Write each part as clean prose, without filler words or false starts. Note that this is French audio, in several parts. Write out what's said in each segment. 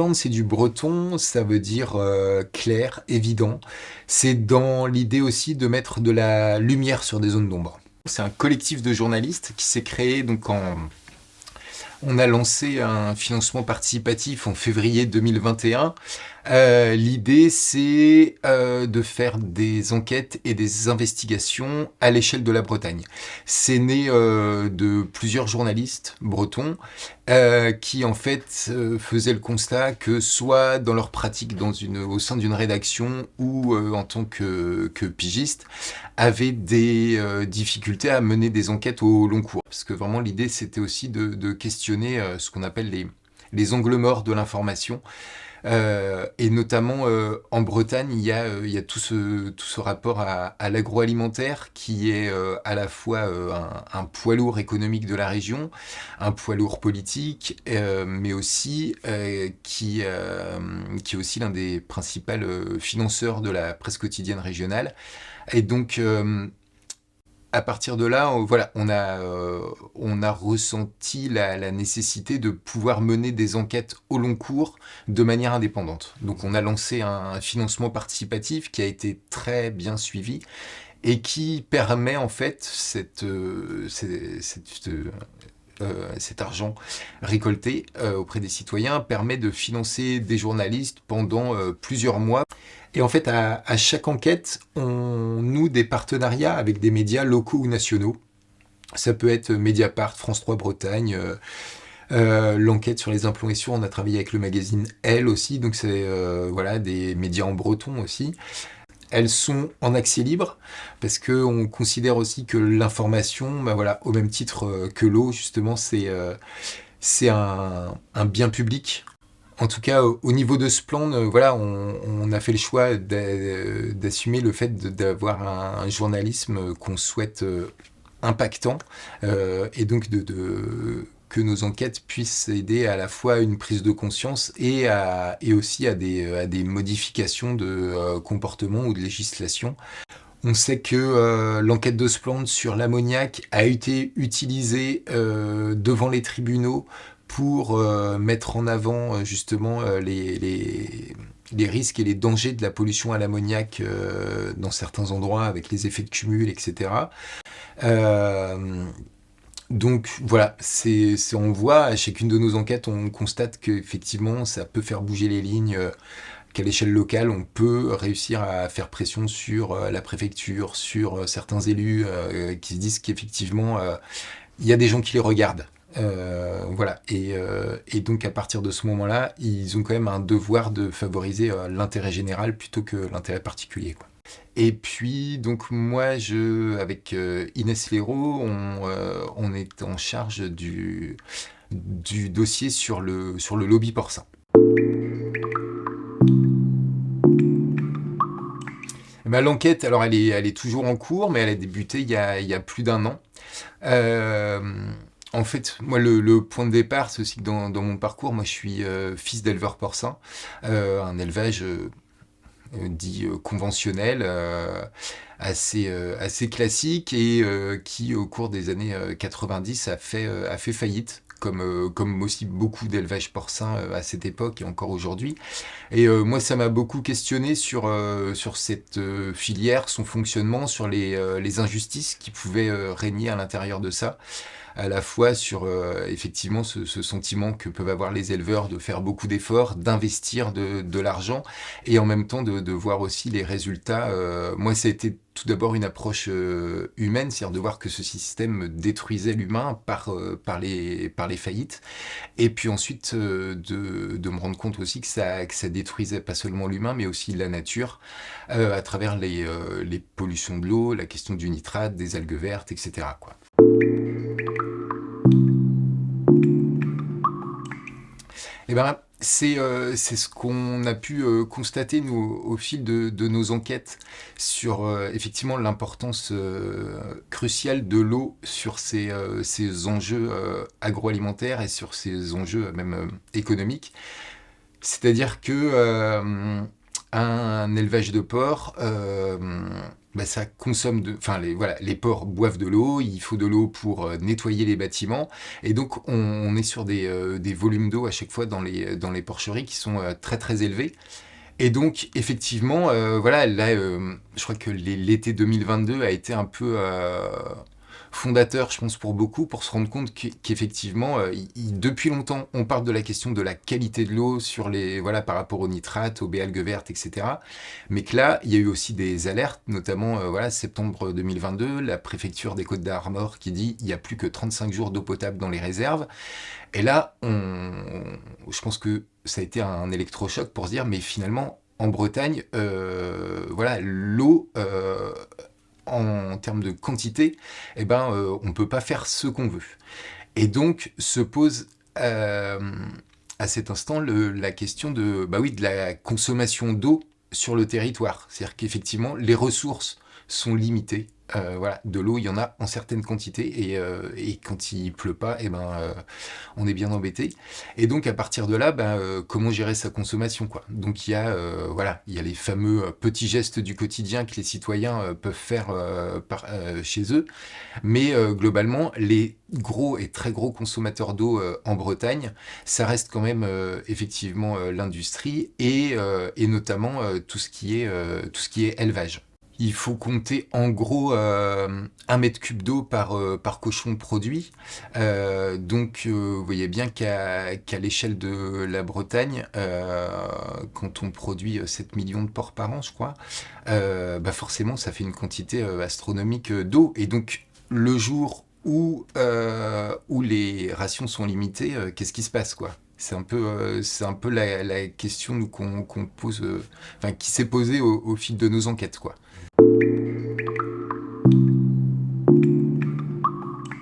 Splend, c'est du breton, ça veut dire clair, évident. C'est dans l'idée aussi de mettre de la lumière sur des zones d'ombre. C'est un collectif de journalistes qui s'est créé donc on a lancé un financement participatif en février 2021. L'idée, c'est de faire des enquêtes et des investigations à l'échelle de la Bretagne. C'est né de plusieurs journalistes bretons qui, en fait, faisaient le constat que soit dans leur pratique au sein d'une rédaction ou en tant que pigiste, avaient des difficultés à mener des enquêtes au long cours. Parce que vraiment, l'idée, c'était aussi de questionner ce qu'on appelle les angles morts de l'information. Et notamment en Bretagne, il y a tout ce rapport à l'agroalimentaire qui est à la fois un poids lourd économique de la région, un poids lourd politique, mais aussi qui est aussi l'un des principaux financeurs de la presse quotidienne régionale. Et donc, à partir de là, voilà, on a ressenti la nécessité de pouvoir mener des enquêtes au long cours de manière indépendante. Donc on a lancé un financement participatif qui a été très bien suivi et qui permet en fait cet argent récolté auprès des citoyens permet de financer des journalistes pendant plusieurs mois. Et en fait, à chaque enquête, on noue des partenariats avec des médias locaux ou nationaux. Ça peut être Mediapart, France 3 Bretagne, l'enquête sur les implosions, on a travaillé avec le magazine Elle aussi, donc c'est voilà, des médias en breton aussi. Elles sont en accès libre parce qu'on considère aussi que l'information, bah voilà, au même titre que l'eau, justement, c'est un bien public. En tout cas, au niveau de Splend, voilà, on a fait le choix d'assumer le fait d'avoir un journalisme qu'on souhaite impactant et donc que nos enquêtes puissent aider à la fois à une prise de conscience et aussi à des modifications de comportement ou de législation. On sait que l'enquête de Splend sur l'ammoniac a été utilisée devant les tribunaux pour mettre en avant justement les risques et les dangers de la pollution à l'ammoniac dans certains endroits avec les effets de cumul, etc. Euh, donc voilà, on voit à chacune de nos enquêtes, on constate qu'effectivement ça peut faire bouger les lignes, qu'à l'échelle locale, on peut réussir à faire pression sur la préfecture, sur certains élus qui se disent qu'effectivement, il y a des gens qui les regardent. Voilà. Et donc à partir de ce moment-là, ils ont quand même un devoir de favoriser l'intérêt général plutôt que l'intérêt particulier, quoi. Et puis, donc moi, avec Inès Léraud, on est en charge du dossier sur le lobby porcin. Bah, l'enquête, alors elle est toujours en cours, mais elle a débuté il y a plus d'un an. Euh, En fait, moi, le point de départ, c'est aussi que dans mon parcours, moi, je suis fils d'éleveur porcin, un élevage dit conventionnel, assez classique et qui, au cours des années 90, a fait faillite. Comme aussi beaucoup d'élevages porcins à cette époque et encore aujourd'hui. Et moi, ça m'a beaucoup questionné sur cette filière, son fonctionnement, sur les injustices qui pouvaient régner à l'intérieur de ça, à la fois sur effectivement ce sentiment que peuvent avoir les éleveurs de faire beaucoup d'efforts, d'investir de l'argent, et en même temps de voir aussi les résultats. Moi, ça a été tout d'abord une approche humaine, c'est-à-dire de voir que ce système détruisait l'humain par les faillites, et puis ensuite de me rendre compte aussi que ça détruisait pas seulement l'humain, mais aussi la nature, à travers les pollutions de l'eau, la question du nitrate, des algues vertes, etc., quoi. Eh ben, c'est ce qu'on a pu constater, nous, au fil de nos enquêtes sur effectivement l'importance cruciale de l'eau sur ces enjeux agroalimentaires et sur ces enjeux même économiques. C'est-à-dire que un élevage de porc, ça consomme enfin les ports boivent de l'eau, il faut de l'eau pour nettoyer les bâtiments, et donc on est sur des volumes d'eau à chaque fois dans les porcheries qui sont très très élevés. Et donc effectivement, voilà, là, je crois que l'été 2022 a été un peu fondateur, je pense, pour beaucoup, pour se rendre compte qu'effectivement, depuis longtemps, on parle de la question de la qualité de l'eau voilà, par rapport aux nitrates, aux algues vertes, etc. Mais que là, il y a eu aussi des alertes, notamment, voilà, septembre 2022, la préfecture des Côtes-d'Armor qui dit il n'y a plus que 35 jours d'eau potable dans les réserves. Et là, je pense que ça a été un électrochoc pour se dire, mais finalement, en Bretagne, voilà, l'eau, en termes de quantité, eh ben, on peut pas faire ce qu'on veut. Et donc se pose à cet instant la question de la consommation d'eau sur le territoire. C'est-à-dire qu'effectivement, les ressources sont limitées. Voilà, de l'eau, il y en a en certaines quantités, et quand il pleut pas, on est bien embêté. Et donc à partir de là, comment gérer sa consommation, quoi. Donc il y a les fameux petits gestes du quotidien que les citoyens peuvent faire chez eux, mais globalement, les gros et très gros consommateurs d'eau en Bretagne, ça reste quand même effectivement l'industrie et notamment tout ce qui est élevage. Il faut compter en gros 1 mètre cube d'eau par cochon produit. Vous voyez bien qu'à l'échelle de la Bretagne, quand on produit 7 millions de porcs par an, je crois, forcément ça fait une quantité astronomique d'eau. Et donc le jour où les rations sont limitées, qu'est-ce qui se passe, quoi? C'est un peu la question qu'on pose, enfin qui s'est posée au fil de nos enquêtes, quoi.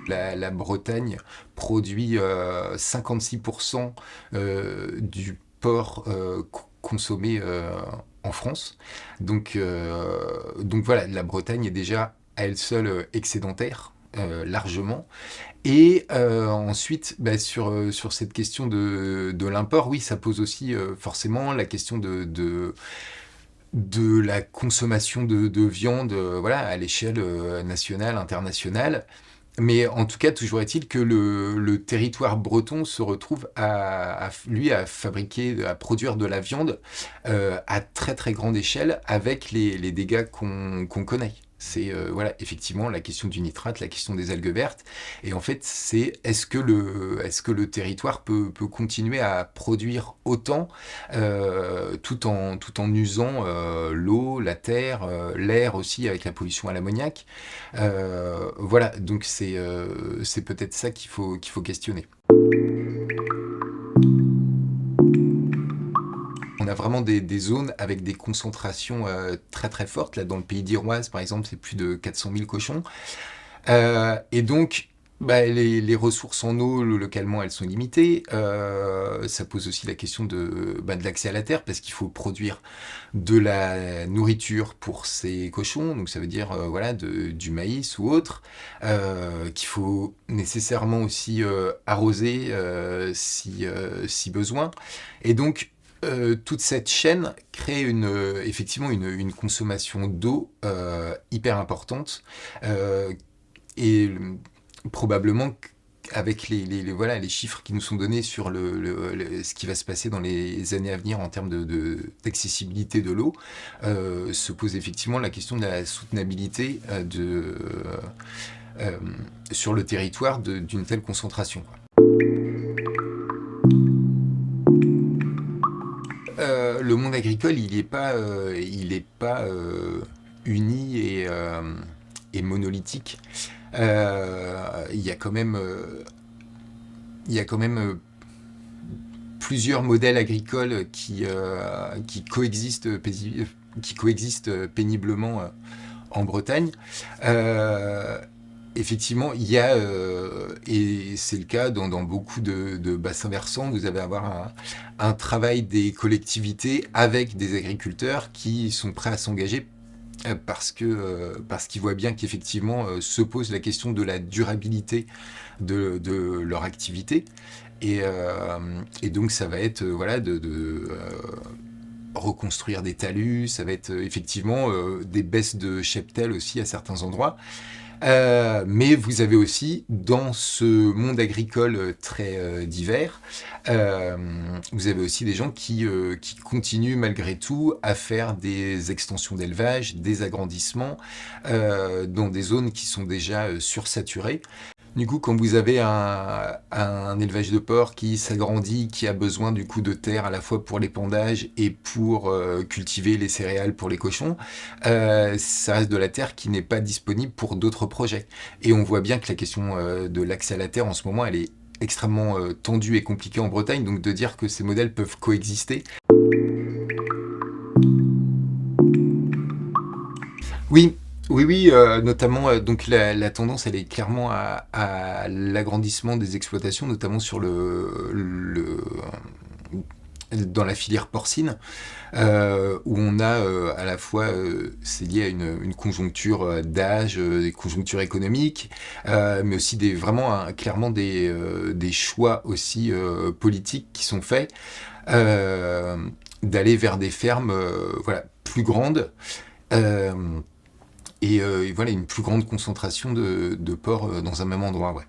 La Bretagne produit 56% du porc consommé en France. Donc voilà, la Bretagne est déjà à elle seule excédentaire. Largement. Et ensuite, sur cette question de l'import, oui, ça pose aussi forcément la question de la consommation de viande, voilà, à l'échelle nationale, internationale. Mais en tout cas, toujours est-il que le territoire breton se retrouve lui, à fabriquer, à produire de la viande à très très grande échelle avec les dégâts qu'on connaît. C'est voilà, effectivement la question du nitrate, la question des algues vertes. Et en fait, c'est est-ce que le territoire peut continuer à produire autant tout en usant l'eau, la terre, l'air aussi avec la pollution à l'ammoniac. Voilà, donc c'est peut-être ça qu'il faut questionner. On a vraiment des zones avec des concentrations très très fortes. Là, dans le pays d'Iroise, par exemple, c'est plus de 400 000 cochons. Et donc, les ressources en eau, localement, elles sont limitées. Ça pose aussi la question de l'accès à la terre, parce qu'il faut produire de la nourriture pour ces cochons. Donc, ça veut dire voilà, du maïs ou autre, qu'il faut nécessairement aussi arroser si besoin. Et donc, toute cette chaîne crée effectivement une consommation d'eau hyper importante, et probablement avec voilà, les chiffres qui nous sont donnés sur ce qui va se passer dans les années à venir en termes d'accessibilité de l'eau, se pose effectivement la question de la soutenabilité sur le territoire d'une telle concentration, quoi. Le monde agricole, il est pas uni et monolithique. Il y a quand même plusieurs modèles agricoles qui coexistent péniblement en Bretagne. Effectivement, il y a, et c'est le cas dans beaucoup de bassins versants, vous allez avoir un travail des collectivités avec des agriculteurs qui sont prêts à s'engager parce qu'ils voient bien qu'effectivement se pose la question de la durabilité de leur activité. Et donc ça va être voilà, reconstruire des talus, ça va être effectivement des baisses de cheptel aussi à certains endroits. Mais vous avez aussi, dans ce monde agricole très divers, euh, vous avez aussi des gens qui continuent malgré tout à faire des extensions d'élevage, des agrandissements dans des zones qui sont déjà sursaturées. Du coup, quand vous avez un élevage de porc qui s'agrandit, qui a besoin du coup de terre à la fois pour l'épandage et pour cultiver les céréales pour les cochons, ça reste de la terre qui n'est pas disponible pour d'autres projets. Et on voit bien que la question de l'accès à la terre en ce moment, elle est extrêmement tendue et compliquée en Bretagne, donc de dire que ces modèles peuvent coexister. Oui, oui, oui, notamment, donc la tendance, elle est clairement à l'agrandissement des exploitations, notamment sur dans la filière porcine, où on a à la fois, c'est lié à une conjoncture d'âge, des conjonctures économiques, mais aussi vraiment clairement des choix aussi politiques qui sont faits, euh, d'aller vers des fermes voilà, plus grandes. euh, et voilà, une plus grande concentration de porcs dans un même endroit, ouais.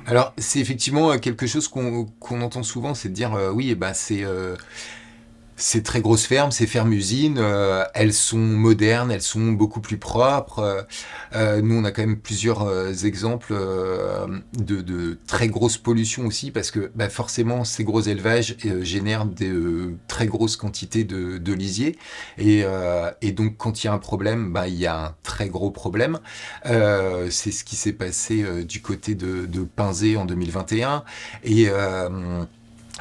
Alors, c'est effectivement quelque chose qu'on entend souvent, c'est de dire oui, bah, c'est ces très grosses fermes, ces fermes-usines, elles sont modernes, elles sont beaucoup plus propres. Nous, on a quand même plusieurs exemples de très grosses pollutions aussi, parce que bah, forcément, ces gros élevages génèrent des très grosses quantités de lisier. Et donc, quand il y a un problème, bah, il y a un très gros problème. C'est ce qui s'est passé du côté de Pinzé en 2021. Et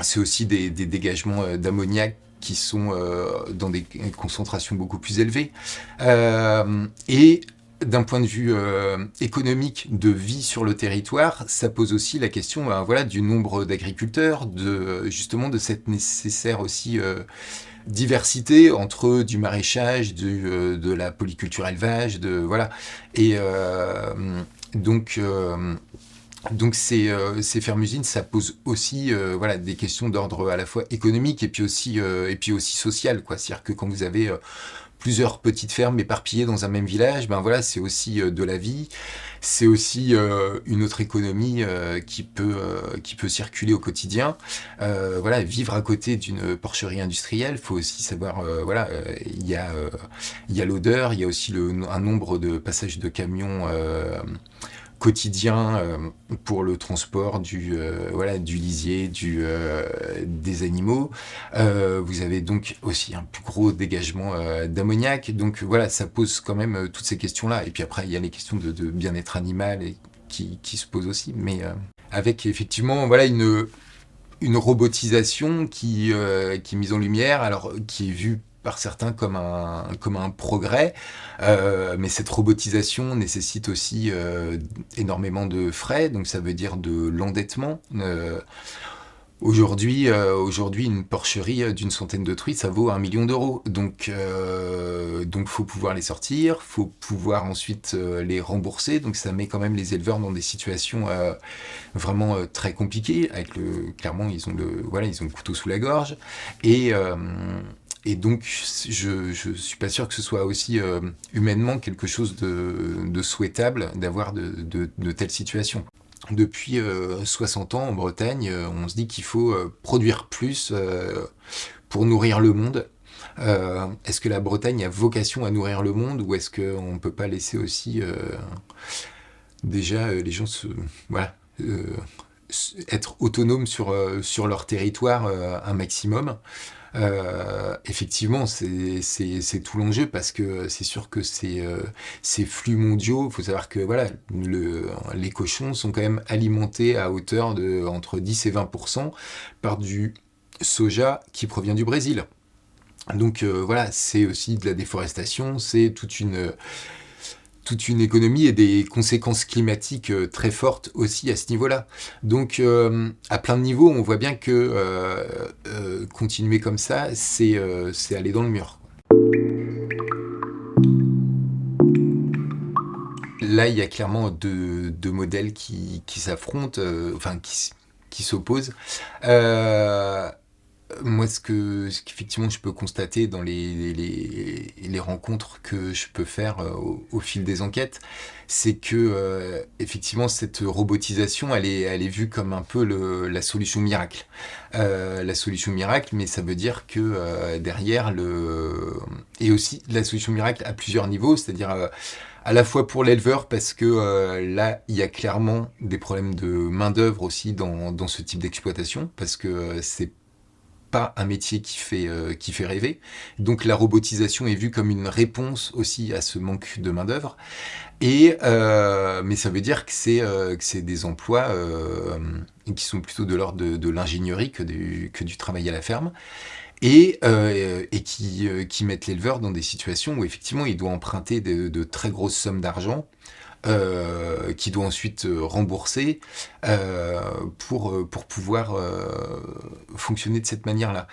c'est aussi des dégagements d'ammoniac qui sont dans des concentrations beaucoup plus élevées. Et d'un point de vue économique de vie sur le territoire, ça pose aussi la question voilà, du nombre d'agriculteurs, justement de cette nécessaire aussi diversité entre du maraîchage, de la polyculture élevage, voilà. Et donc, ces fermes-usines, ça pose aussi voilà, des questions d'ordre à la fois économique et puis aussi social, quoi. C'est-à-dire que quand vous avez plusieurs petites fermes éparpillées dans un même village, ben voilà, c'est aussi de la vie, c'est aussi une autre économie qui peut circuler au quotidien. Voilà, vivre à côté d'une porcherie industrielle, il faut aussi savoir, voilà, il y a l'odeur, il y a aussi un nombre de passages de camions quotidien pour le transport voilà, du lisier, des animaux. Vous avez donc aussi un plus gros dégagement d'ammoniac. Donc voilà, ça pose quand même toutes ces questions-là. Et puis après, il y a les questions de bien-être animal qui se posent aussi. Mais avec effectivement voilà, une robotisation qui est mise en lumière, alors qui est vue par certains comme un progrès, mais cette robotisation nécessite aussi énormément de frais, donc ça veut dire de l'endettement. Aujourd'hui, une porcherie d'une centaine de truies, ça vaut 1 million d'euros. Donc, faut pouvoir les sortir, faut pouvoir ensuite les rembourser. Donc, ça met quand même les éleveurs dans des situations vraiment très compliquées. Clairement, voilà, ils ont le couteau sous la gorge. Et, euh, et donc, je suis pas sûr que ce soit aussi humainement quelque chose de souhaitable d'avoir de telles situations. Depuis 60 ans en Bretagne, on se dit qu'il faut produire plus pour nourrir le monde. Est-ce que la Bretagne a vocation à nourrir le monde ou est-ce qu'on ne peut pas laisser aussi déjà les gens voilà, être autonomes sur leur territoire un maximum. Effectivement, c'est tout l'enjeu parce que c'est sûr que ces flux mondiaux, il faut savoir que voilà, les cochons sont quand même alimentés à hauteur de entre 10 et 20% par du soja qui provient du Brésil. Donc voilà, c'est aussi de la déforestation, c'est toute une économie et des conséquences climatiques très fortes aussi à ce niveau-là. Donc, à plein de niveaux, on voit bien que continuer comme ça, c'est aller dans le mur. Là, il y a clairement deux modèles qui s'affrontent, enfin, qui s'opposent. Euh, Moi, ce qu'effectivement je peux constater dans les rencontres que je peux faire au fil des enquêtes, c'est que effectivement cette robotisation, elle est vue comme un peu la solution miracle. La solution miracle, mais ça veut dire que derrière et aussi la solution miracle à plusieurs niveaux, c'est-à-dire à la fois pour l'éleveur parce que là il y a clairement des problèmes de main d'œuvre aussi dans ce type d'exploitation parce que c'est pas un métier qui fait rêver. Donc la robotisation est vue comme une réponse aussi à ce manque de main-d'œuvre. Mais ça veut dire que c'est des emplois qui sont plutôt de l'ordre de l'ingénierie que du travail à la ferme. Qui mettent l'éleveur dans des situations où effectivement il doit emprunter de très grosses sommes d'argent qui doit ensuite rembourser pour pouvoir fonctionner de cette manière-là.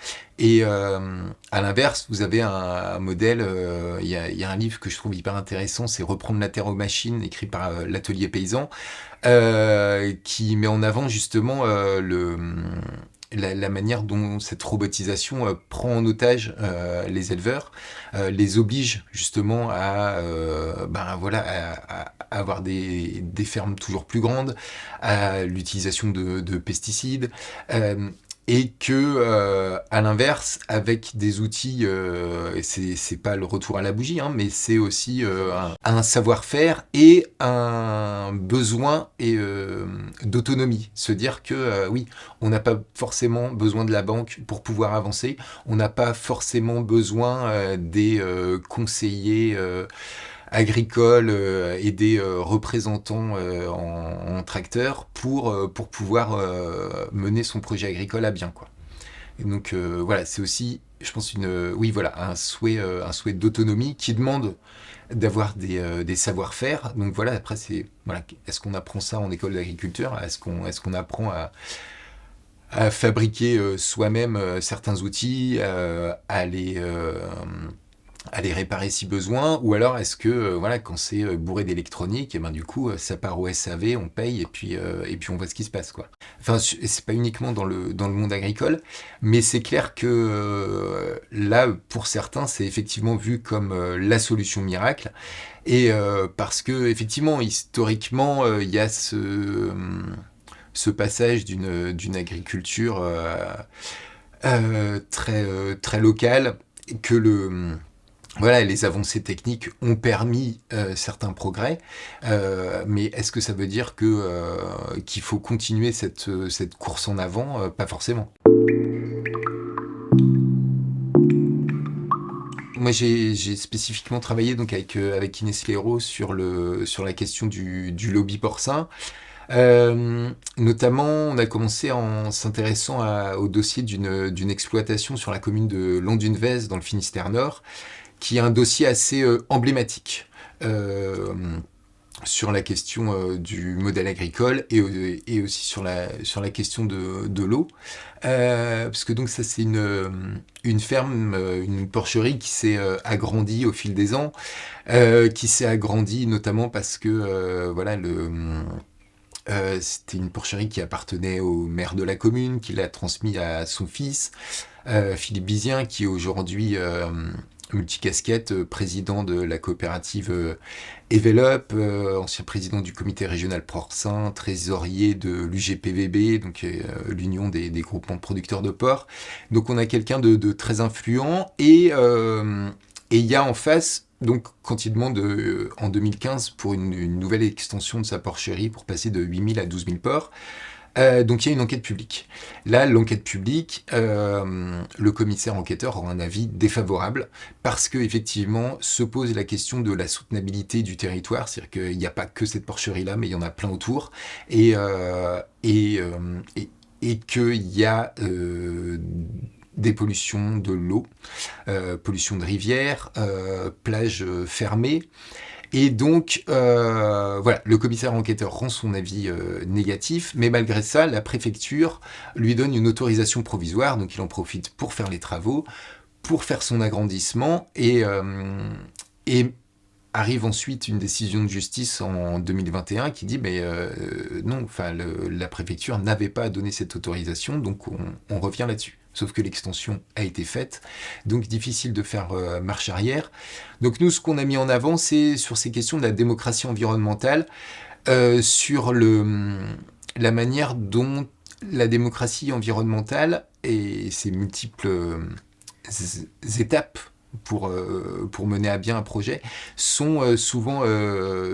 À l'inverse, vous avez un modèle, il y a un livre que je trouve hyper intéressant, c'est Reprendre la terre aux machines, écrit par l'Atelier Paysan, qui met en avant justement la manière dont cette robotisation prend en otage les éleveurs, les oblige justement à avoir des fermes toujours plus grandes, à l'utilisation de pesticides, et que à l'inverse, avec des outils, et c'est pas le retour à la bougie, hein, mais c'est aussi un savoir-faire et un besoin d'autonomie. Se dire que oui, on n'a pas forcément besoin de la banque pour pouvoir avancer, on n'a pas forcément besoin des conseillers agricoles et des représentants en tracteur pour pouvoir mener son projet agricole à bien, quoi. Et donc voilà, c'est aussi, je pense, oui, voilà, un souhait d'autonomie qui demande d'avoir des savoir-faire. Donc voilà, après, voilà, est-ce qu'on apprend ça en école d'agriculture? Est-ce qu'on apprend à fabriquer soi-même certains outils, à les réparer si besoin, ou alors est-ce que voilà, quand c'est bourré d'électronique, et ben du coup ça part au SAV, on paye et puis on voit ce qui se passe, quoi. Enfin, c'est pas uniquement dans le monde agricole, mais c'est clair que là pour certains c'est effectivement vu comme la solution miracle, parce que effectivement historiquement il y a ce passage d'une agriculture très locale, que voilà, les avancées techniques ont permis certains progrès, mais est-ce que ça veut dire qu'il faut continuer cette course en avant? Pas forcément. Moi, j'ai spécifiquement travaillé donc avec Inès Lero sur la question du lobby porcin. Notamment, on a commencé en s'intéressant au dossier d'une exploitation sur la commune de Londunvez dans le Finistère Nord, qui est un dossier assez emblématique sur la question du modèle agricole et aussi sur la question de l'eau. Parce que donc ça c'est une ferme, une porcherie qui s'est agrandie au fil des ans, qui s'est agrandie notamment parce que voilà, c'était une porcherie qui appartenait au maire de la commune, qui l'a transmis à son fils, Philippe Bizien, qui est aujourd'hui multicasquette, président de la coopérative Evelop, ancien président du comité régional porcin, trésorier de l'UGPVB, donc l'union des groupements de producteurs de porc. Donc on a quelqu'un de très influent, et il y a en face, donc quand il demande en 2015 pour une nouvelle extension de sa porcherie pour passer de 8 000 à 12 000 porcs, donc il y a une enquête publique. Là, l'enquête publique, le commissaire enquêteur aura un avis défavorable parce que effectivement se pose la question de la soutenabilité du territoire, c'est-à-dire qu'il n'y a pas que cette porcherie-là, mais il y en a plein autour, et qu'il y a des pollutions de l'eau, pollution de rivières, plages fermées. Et donc, voilà, le commissaire enquêteur rend son avis négatif, mais malgré ça, la préfecture lui donne une autorisation provisoire, donc il en profite pour faire les travaux, pour faire son agrandissement, et arrive ensuite une décision de justice en 2021 qui dit non, la préfecture n'avait pas donné cette autorisation, donc on revient là-dessus. Sauf que l'extension a été faite, donc difficile de faire marche arrière. Donc nous, ce qu'on a mis en avant, c'est sur ces questions de la démocratie environnementale, sur la manière dont la démocratie environnementale et ses multiples étapes pour mener à bien un projet sont souvent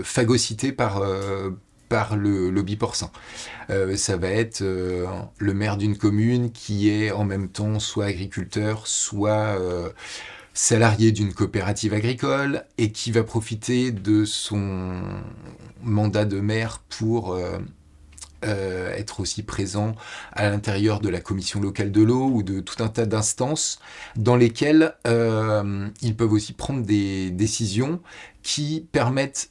phagocytées par le lobby porcin. Ça va être le maire d'une commune qui est en même temps soit agriculteur, soit salarié d'une coopérative agricole et qui va profiter de son mandat de maire pour être aussi présent à l'intérieur de la commission locale de l'eau ou de tout un tas d'instances dans lesquelles ils peuvent aussi prendre des décisions qui permettent,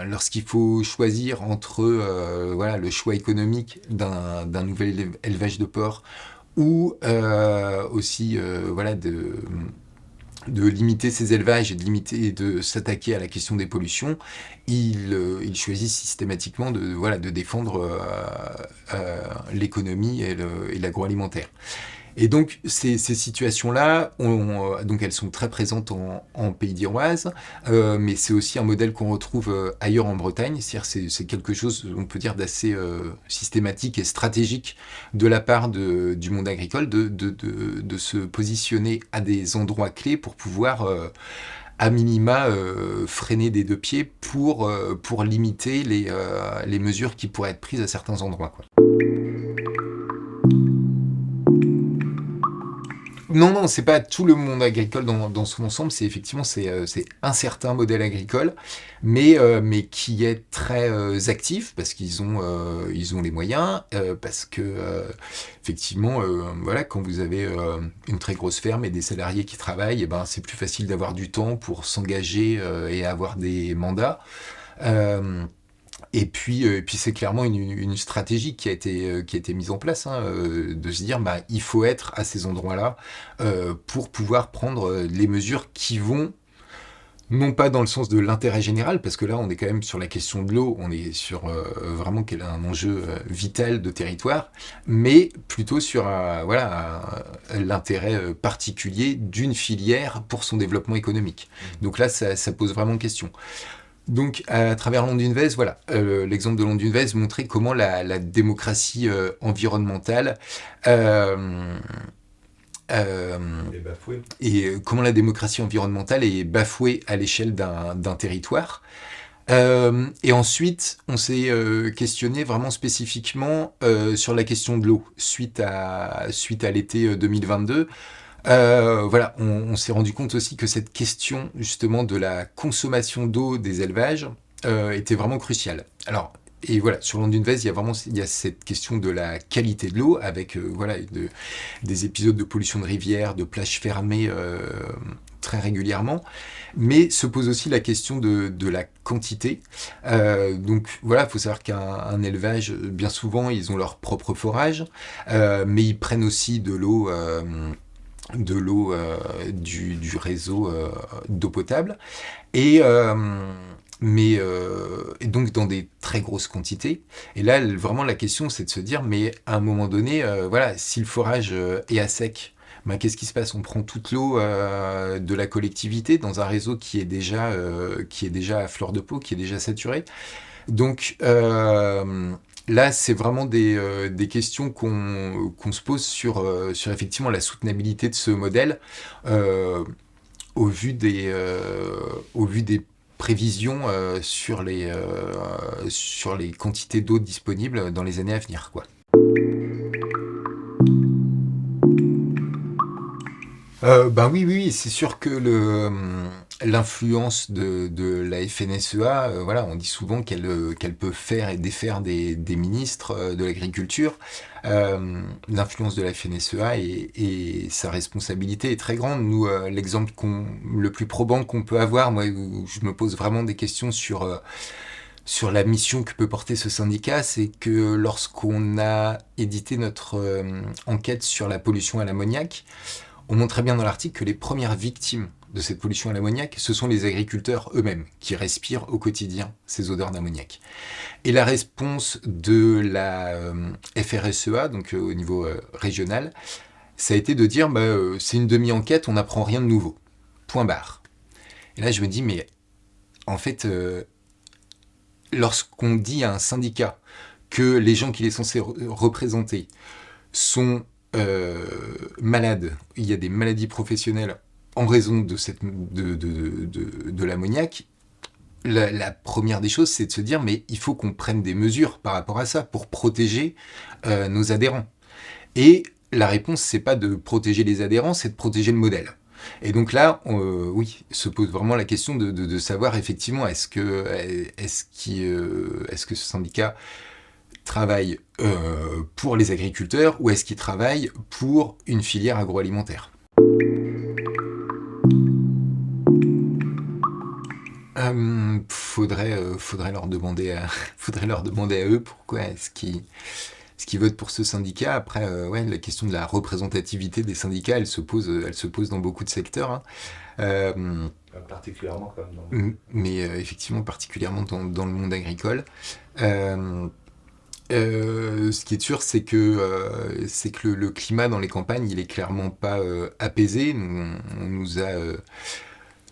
lorsqu'il faut choisir entre le choix économique d'un nouvel élevage de porc ou aussi de limiter ces élevages et de s'attaquer à la question des pollutions, ils choisissent systématiquement de défendre l'économie et l'agroalimentaire. Et donc ces situations-là, donc elles sont très présentes en Pays d'Iroise, mais c'est aussi un modèle qu'on retrouve ailleurs en Bretagne. C'est-à-dire c'est quelque chose, on peut dire, d'assez systématique et stratégique de la part du monde agricole de se positionner à des endroits clés pour pouvoir à minima freiner des deux pieds pour limiter les mesures qui pourraient être prises à certains endroits, quoi. Non, c'est pas tout le monde agricole dans son ensemble, c'est un certain modèle agricole, mais qui est très actif parce qu'ils ont les moyens, parce que effectivement, quand vous avez une très grosse ferme et des salariés qui travaillent, c'est plus facile d'avoir du temps pour s'engager et avoir des mandats. Et puis c'est clairement une stratégie qui a été mise en place, de se dire il faut être à ces endroits-là pour pouvoir prendre les mesures qui vont, non pas dans le sens de l'intérêt général, parce que là on est quand même sur la question de l'eau, on est sur vraiment quel est un enjeu vital de territoire, mais plutôt sur l'intérêt particulier d'une filière pour son développement économique. Donc là ça pose vraiment question. Donc, à travers Londinvest, l'exemple de Londinvest montrait comment la démocratie environnementale et comment la démocratie environnementale est bafouée à l'échelle d'un territoire. Et ensuite, on s'est questionné vraiment spécifiquement sur la question de l'eau suite à l'été 2022. On s'est rendu compte aussi que cette question justement de la consommation d'eau des élevages était vraiment cruciale. Alors, et voilà, sur Londinvest, il y a cette question de la qualité de l'eau avec des épisodes de pollution de rivières, de plages fermées très régulièrement, mais se pose aussi la question de la quantité. Donc voilà, il faut savoir qu'un élevage, bien souvent, ils ont leur propre forage, mais ils prennent aussi de l'eau du réseau d'eau potable et donc dans des très grosses quantités. Et là, vraiment, la question, c'est de se dire, mais à un moment donné, si le forage est à sec, qu'est-ce qui se passe? On prend toute l'eau de la collectivité dans un réseau qui est déjà à fleur de peau, qui est déjà saturé. Donc là, c'est vraiment des questions qu'on se pose sur effectivement la soutenabilité de ce modèle au vu des prévisions sur les quantités d'eau disponibles dans les années à venir, quoi. Oui, c'est sûr que l'influence de la FNSEA, on dit souvent qu'elle peut faire et défaire des ministres de l'agriculture. L'influence de la FNSEA et sa responsabilité est très grande. Nous, l'exemple le plus probant qu'on peut avoir, moi, où je me pose vraiment des questions sur la mission que peut porter ce syndicat, c'est que lorsqu'on a édité notre enquête sur la pollution à l'ammoniac, on montre très bien dans l'article que les premières victimes de cette pollution à l'ammoniac, ce sont les agriculteurs eux-mêmes qui respirent au quotidien ces odeurs d'ammoniac. Et la réponse de la FRSEA, donc au niveau régional, ça a été de dire c'est une demi-enquête, on n'apprend rien de nouveau. Point barre. Et là je me dis mais en fait lorsqu'on dit à un syndicat que les gens qu'il est censé représenter sont malades, il y a des maladies professionnelles en raison de l'ammoniac, la première des choses, c'est de se dire mais il faut qu'on prenne des mesures par rapport à ça pour protéger nos adhérents. Et la réponse, c'est pas de protéger les adhérents, c'est de protéger le modèle. Et donc là, oui, se pose vraiment la question de savoir effectivement est-ce que ce syndicat travaille pour les agriculteurs ou est-ce qu'il travaille pour une filière agroalimentaire. Faudrait leur demander à eux pourquoi est-ce qu'ils votent pour ce syndicat. Après, la question de la représentativité des syndicats, elle se pose dans beaucoup de secteurs. Particulièrement comme dans... Mais effectivement, particulièrement dans le monde agricole. Ce qui est sûr, c'est que le climat dans les campagnes, il est clairement pas apaisé. On nous a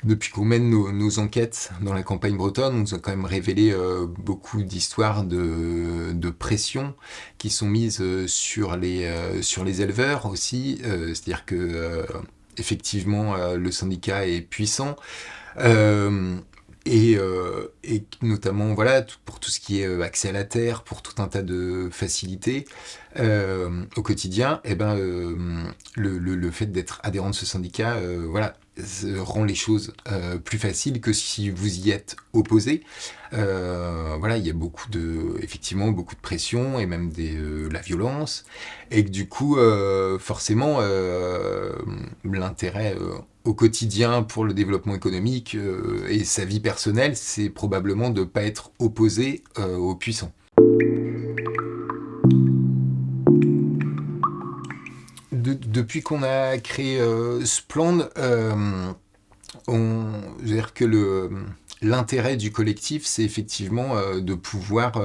depuis qu'on mène nos enquêtes dans la campagne bretonne, on nous a quand même révélé beaucoup d'histoires de pression qui sont mises sur les éleveurs aussi. C'est-à-dire que effectivement le syndicat est puissant. Et notamment pour tout ce qui est accès à la terre, pour tout un tas de facilités au quotidien, le fait d'être adhérent de ce syndicat rend les choses plus faciles que si vous y êtes opposé. Il y a effectivement beaucoup de pression et même la violence, et que du coup forcément l'intérêt au quotidien pour le développement économique et sa vie personnelle, c'est probablement de ne pas être opposé aux puissants. Depuis qu'on a créé Splend, dire que l'intérêt du collectif, c'est effectivement de pouvoir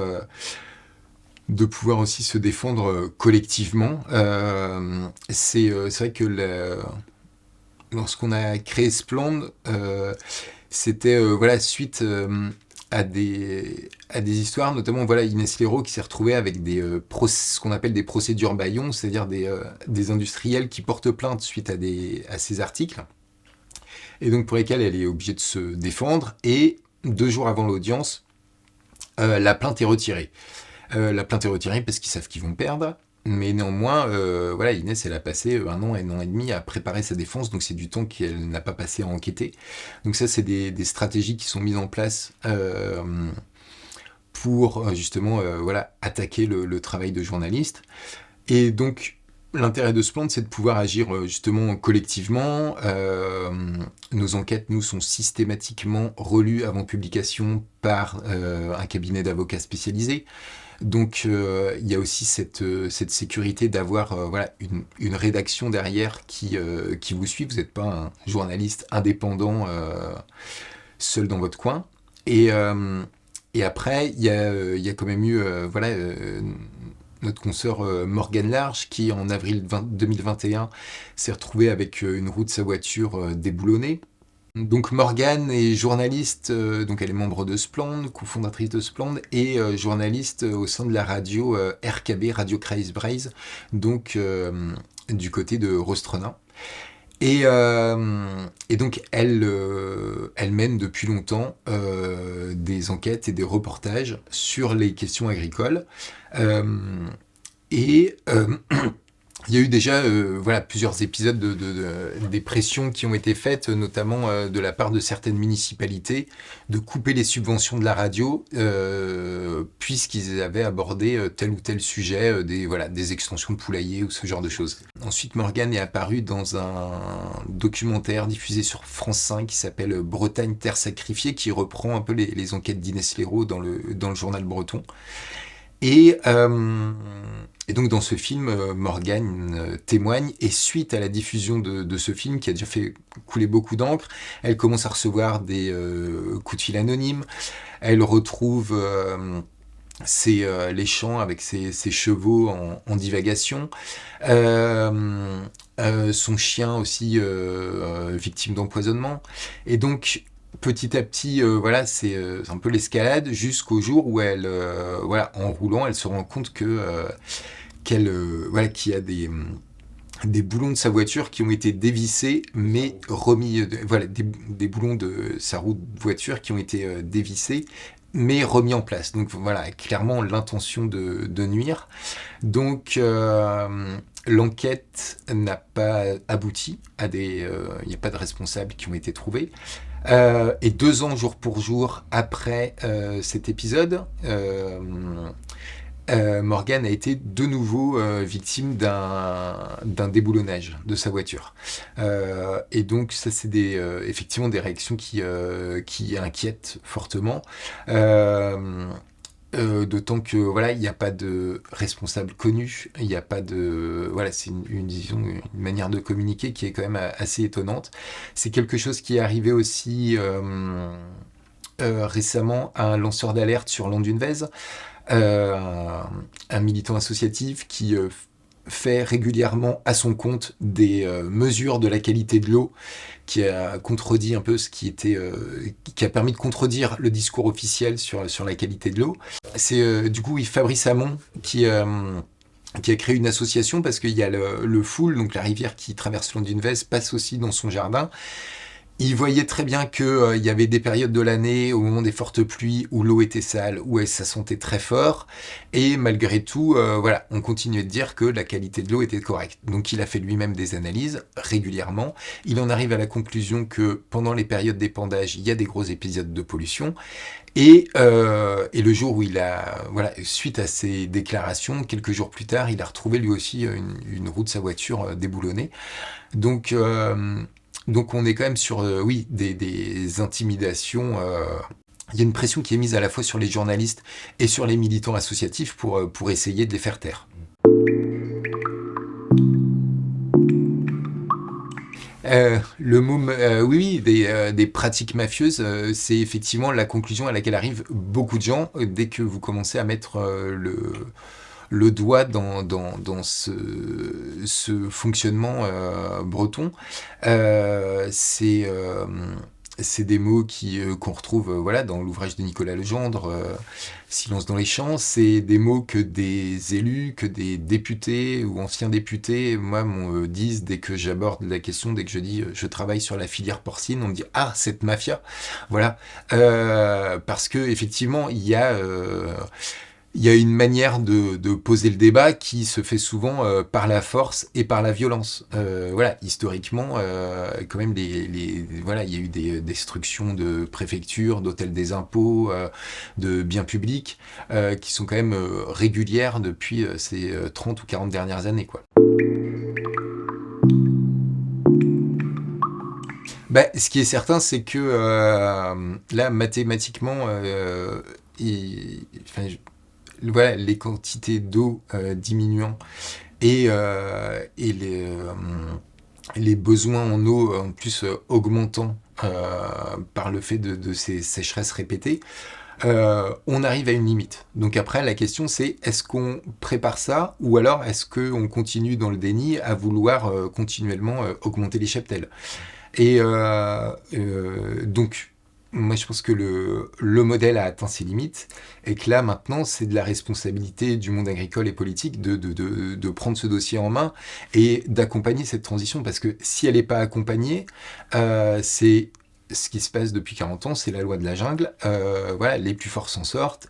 aussi se défendre collectivement. C'est vrai que lorsqu'on a créé Splend, c'était suite à des histoires, notamment Inès Léraud qui s'est retrouvée avec ce qu'on appelle des procédures bâillons, c'est-à-dire des industriels qui portent plainte suite à ces articles, et donc pour lesquels elle est obligée de se défendre, et 2 jours avant l'audience, la plainte est retirée. Parce qu'ils savent qu'ils vont perdre. Mais néanmoins, Inès, elle a passé 1 an et 1 an et demi à préparer sa défense, donc c'est du temps qu'elle n'a pas passé à enquêter. Donc ça, c'est des stratégies qui sont mises en place pour justement attaquer le travail de journaliste. Et donc, l'intérêt de Splend, c'est de pouvoir agir justement collectivement. Nos enquêtes, nous, sont systématiquement relues avant publication par un cabinet d'avocats spécialisé. Donc il y a aussi cette sécurité d'avoir une rédaction derrière qui vous suit. Vous n'êtes pas un journaliste indépendant seul dans votre coin. Et après, il y a quand même eu notre consoeur Morgane Large qui, en avril 2021, s'est retrouvée avec une roue de sa voiture déboulonnée. Donc Morgane est journaliste, donc elle est membre de Splend, cofondatrice de Splend, et journaliste au sein de la radio RKB, Radio Kreis Breizh, donc du côté de Rostrenin. Et donc elle mène depuis longtemps des enquêtes et des reportages sur les questions agricoles. Il y a eu déjà plusieurs épisodes des pressions qui ont été faites, notamment de la part de certaines municipalités, de couper les subventions de la radio, puisqu'ils avaient abordé tel ou tel sujet, des extensions de poulaillers ou ce genre de choses. Ensuite, Morgane est apparue dans un documentaire diffusé sur France 5 qui s'appelle Bretagne, terre sacrifiée, qui reprend un peu les enquêtes d'Inès Léraud dans le journal breton. Et, euh, et donc dans ce film, Morgane témoigne, et suite à la diffusion de ce film, qui a déjà fait couler beaucoup d'encre, elle commence à recevoir des coups de fil anonymes, elle retrouve les champs avec ses chevaux en divagation. Euh, Son chien aussi victime d'empoisonnement. Et donc, petit à petit, voilà, c'est un peu l'escalade jusqu'au jour où elle, voilà, en roulant, elle se rend compte voilà, qu'il y a des boulons de sa voiture qui ont été dévissés, mais remis, voilà, des boulons de sa roue de voiture qui ont été dévissés, mais remis en place. Donc voilà, clairement l'intention de nuire. Donc l'enquête n'a pas abouti il n'y a pas de responsables qui ont été trouvés. Et 2 ans jour pour jour après cet épisode, Morgane a été de nouveau victime d'un déboulonnage de sa voiture. Et donc ça c'est effectivement des réactions qui inquiètent fortement. D'autant que voilà, il n'y a pas de responsable connu, il n'y a pas de voilà, c'est une manière de communiquer qui est quand même assez étonnante. C'est quelque chose qui est arrivé aussi récemment à un lanceur d'alerte sur Londunvez, un militant associatif qui fait régulièrement à son compte des mesures de la qualité de l'eau, qui a contredit un peu qui a permis de contredire le discours officiel sur la qualité de l'eau. C'est du coup Fabrice Hamon qui a créé une association, parce qu'il y a le Foul, donc la rivière qui traverse Londunvez, passe aussi dans son jardin. Il voyait très bien qu'il y avait des périodes de l'année, au moment des fortes pluies, où l'eau était sale, où ça sentait très fort, et malgré tout, voilà, on continuait de dire que la qualité de l'eau était correcte. Donc il a fait lui-même des analyses régulièrement. Il en arrive à la conclusion que pendant les périodes d'épandage, il y a des gros épisodes de pollution. Et le jour où voilà, suite à ces déclarations, quelques jours plus tard, il a retrouvé lui aussi une roue de sa voiture déboulonnée. Donc, donc on est quand même sur oui, des intimidations. Il y a une pression qui est mise à la fois sur les journalistes et sur les militants associatifs pour essayer de les faire taire. Oui, des pratiques mafieuses, c'est effectivement la conclusion à laquelle arrivent beaucoup de gens dès que vous commencez à mettre le doigt dans ce fonctionnement breton. C'est des mots qu'on retrouve voilà, dans l'ouvrage de Nicolas Legendre, Silence dans les champs. C'est des mots que des élus, que des députés ou anciens députés, moi, disent dès que j'aborde la question, dès que je dis je travaille sur la filière porcine, on me dit ah, cette mafia. Voilà. Parce que effectivement, il y a une manière de poser le débat qui se fait souvent par la force et par la violence. Voilà, historiquement, quand même, voilà, il y a eu des destructions de préfectures, d'hôtels des impôts, de biens publics, qui sont quand même régulières depuis ces 30 ou 40 dernières années, quoi. Bah, ce qui est certain, c'est que là, mathématiquement, enfin, voilà, les quantités d'eau diminuant et les besoins en eau en plus augmentant par le fait de ces sécheresses répétées, on arrive à une limite. Donc après, la question c'est, est-ce qu'on prépare ça, ou alors est-ce qu'on continue dans le déni à vouloir continuellement augmenter les cheptels? Et donc, moi je pense que le modèle a atteint ses limites, et que là maintenant c'est de la responsabilité du monde agricole et politique de prendre ce dossier en main et d'accompagner cette transition, parce que si elle n'est pas accompagnée, c'est ce qui se passe depuis 40 ans, c'est la loi de la jungle. Voilà, les plus forts s'en sortent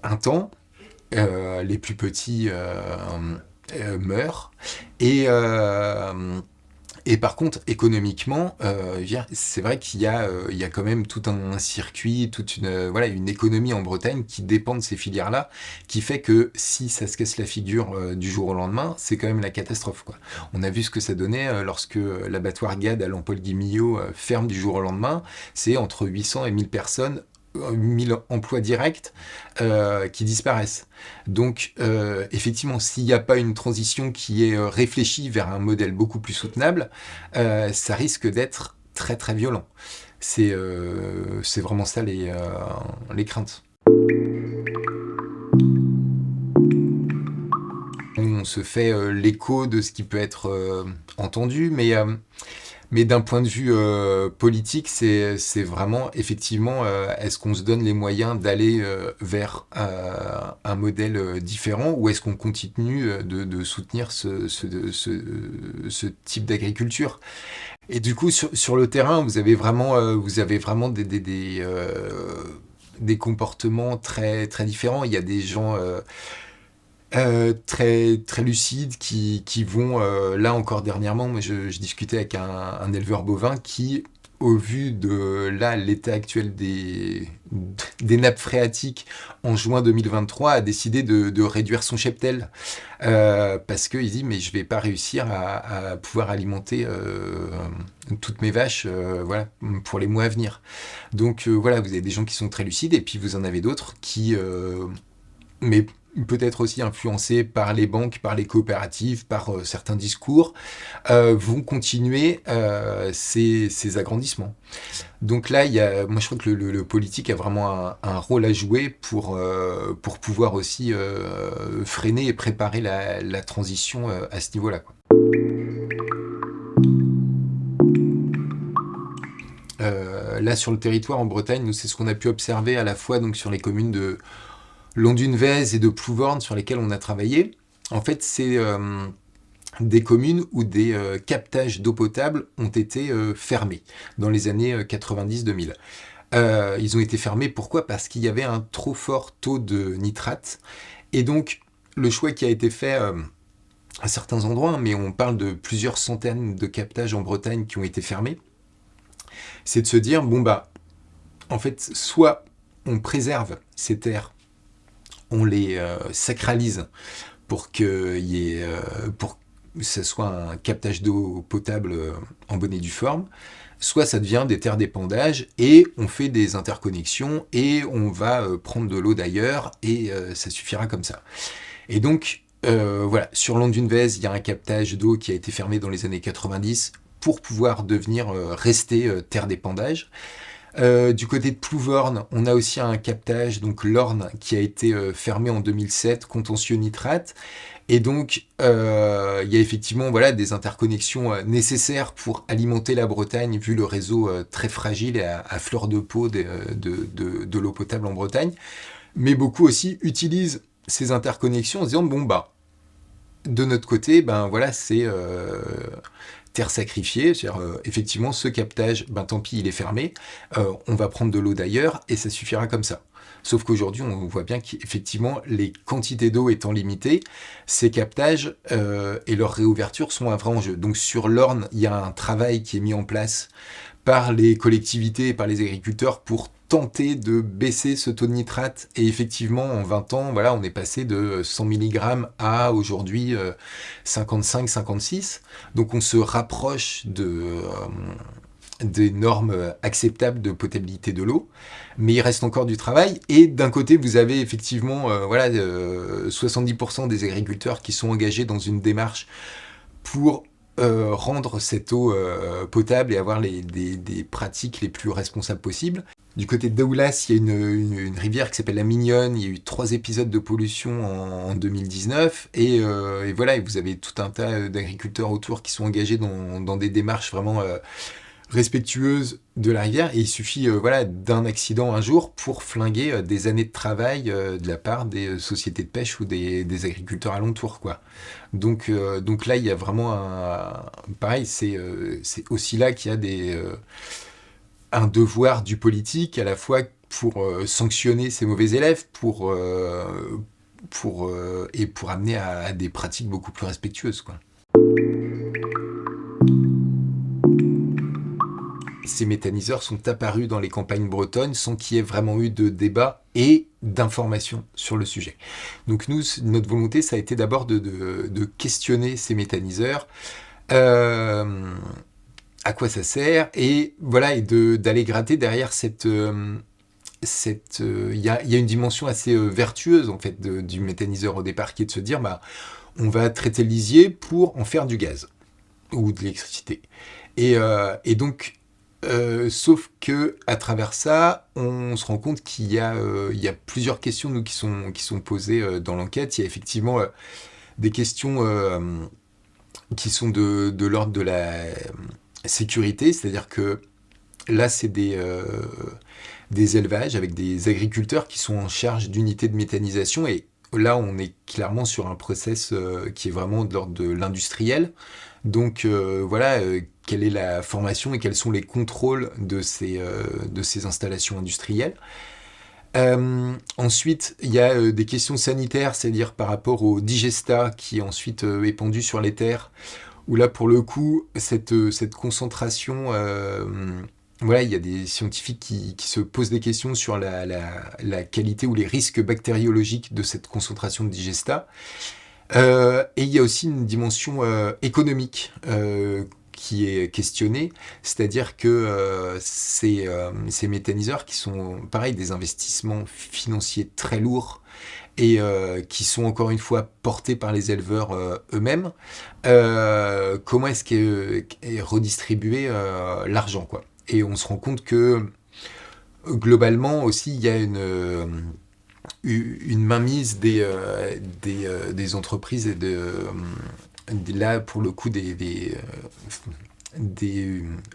un temps, les plus petits meurent, et par contre, économiquement, c'est vrai qu'il y a quand même tout un circuit, toute voilà, une économie en Bretagne qui dépend de ces filières-là, qui fait que si ça se casse la figure du jour au lendemain, c'est quand même la catastrophe, quoi. On a vu ce que ça donnait lorsque l'abattoir GAD à Lampol-Guimillot ferme du jour au lendemain. C'est entre 800 et 1000 personnes 1000 emplois directs qui disparaissent. Donc, effectivement, s'il n'y a pas une transition qui est réfléchie vers un modèle beaucoup plus soutenable, ça risque d'être très très violent. C'est vraiment ça les craintes. Nous, on se fait l'écho de ce qui peut être entendu, mais d'un point de vue politique, c'est vraiment, effectivement, est-ce qu'on se donne les moyens d'aller vers un modèle différent, ou est-ce qu'on continue de soutenir ce type d'agriculture? Et du coup, sur le terrain, vous avez vraiment des comportements très, très différents. Il y a des gens très, très lucides qui vont, là encore dernièrement, moi je discutais avec un éleveur bovin qui, au vu de là l'état actuel des nappes phréatiques en juin 2023, a décidé de réduire son cheptel parce qu'il dit mais je vais pas réussir à pouvoir alimenter toutes mes vaches voilà, pour les mois à venir. Donc voilà, vous avez des gens qui sont très lucides et puis vous en avez d'autres qui mais peut-être aussi influencés par les banques, par les coopératives, par certains discours, vont continuer ces agrandissements. Donc là, moi je crois que le politique a vraiment un rôle à jouer pour pouvoir aussi freiner et préparer la transition à ce niveau-là, quoi. Là, sur le territoire en Bretagne, nous, c'est ce qu'on a pu observer à la fois donc, sur les communes de Londunvez et de Plouvorne sur lesquelles on a travaillé. En fait, c'est des communes où des captages d'eau potable ont été fermés dans les années 90-2000. Ils ont été fermés, pourquoi? Parce qu'il y avait un trop fort taux de nitrate. Et donc, le choix qui a été fait à certains endroits, mais on parle de plusieurs centaines de captages en Bretagne qui ont été fermés, c'est de se dire, bon bah, en fait, soit on préserve ces terres, on les sacralise pour que ce soit un captage d'eau potable en bonne et due forme, soit ça devient des terres d'épandage et on fait des interconnexions et on va prendre de l'eau d'ailleurs et ça suffira comme ça. Et donc, voilà, sur Londunvez, il y a un captage d'eau qui a été fermé dans les années 90 pour pouvoir rester terre d'épandage. Du côté de Plouvorne, on a aussi un captage, donc l'Orne, qui a été fermé en 2007, contentieux nitrate. Et donc, il y a effectivement des interconnexions nécessaires pour alimenter la Bretagne, vu le réseau très fragile et à fleur de peau de l'eau potable en Bretagne. Mais beaucoup aussi utilisent ces interconnexions en se disant, bon, bah, de notre côté, c'est terre sacrifiée, c'est-à-dire effectivement ce captage, tant pis, il est fermé, on va prendre de l'eau d'ailleurs et ça suffira comme ça. Sauf qu'aujourd'hui, on voit bien qu'effectivement, les quantités d'eau étant limitées, ces captages et leur réouverture sont un vrai enjeu. Donc sur l'Orne, il y a un travail qui est mis en place par les collectivités et par les agriculteurs pour tenter de baisser ce taux de nitrate. Et effectivement, en 20 ans, on est passé de 100 mg à aujourd'hui 55-56. Donc on se rapproche des normes acceptables de potabilité de l'eau, mais il reste encore du travail. Et d'un côté, vous avez effectivement 70% des agriculteurs qui sont engagés dans une démarche pour rendre cette eau potable et avoir des pratiques les plus responsables possibles. Du côté de Daoulas, il y a une rivière qui s'appelle la Mignonne. Il y a eu 3 épisodes de pollution en 2019. Et voilà, et vous avez tout un tas d'agriculteurs autour qui sont engagés dans des démarches vraiment respectueuses de la rivière. Et il suffit d'un accident un jour pour flinguer des années de travail de la part des sociétés de pêche ou des agriculteurs alentours, quoi. Donc là, il y a vraiment pareil, c'est aussi là qu'il y a un devoir du politique, à la fois pour sanctionner ces mauvais élèves, et pour amener à des pratiques beaucoup plus respectueuses, quoi. Ces méthaniseurs sont apparus dans les campagnes bretonnes sans qu'il y ait vraiment eu de débat et d'information sur le sujet. Donc nous, notre volonté, ça a été d'abord de questionner ces méthaniseurs, à quoi ça sert, et d'aller gratter derrière cette y a une dimension assez vertueuse en fait du méthaniseur au départ, qui est de se dire on va traiter le lisier pour en faire du gaz ou de l'électricité. Et donc, sauf que à travers ça, on se rend compte il y a plusieurs questions qui sont posées dans l'enquête. Il y a effectivement des questions qui sont de l'ordre de la sécurité, c'est-à-dire que là, c'est des élevages avec des agriculteurs qui sont en charge d'unités de méthanisation, et là, on est clairement sur un process qui est vraiment de l'ordre de l'industriel. Donc voilà, quelle est la formation et quels sont les contrôles de ces installations industrielles. Ensuite, il y a des questions sanitaires, c'est-à-dire par rapport au digestat qui ensuite est pendu sur les terres, où là, pour le coup, cette concentration, voilà, il y a des scientifiques qui se posent des questions sur la qualité ou les risques bactériologiques de cette concentration de digestat. Et il y a aussi une dimension économique qui est questionnée, c'est-à-dire que ces méthaniseurs qui sont, pareil, des investissements financiers très lourds et qui sont encore une fois portés par les éleveurs eux-mêmes, comment est-ce qu'est redistribué l'argent, quoi. Et on se rend compte que globalement aussi, il y a une mainmise des entreprises et là, pour le coup, des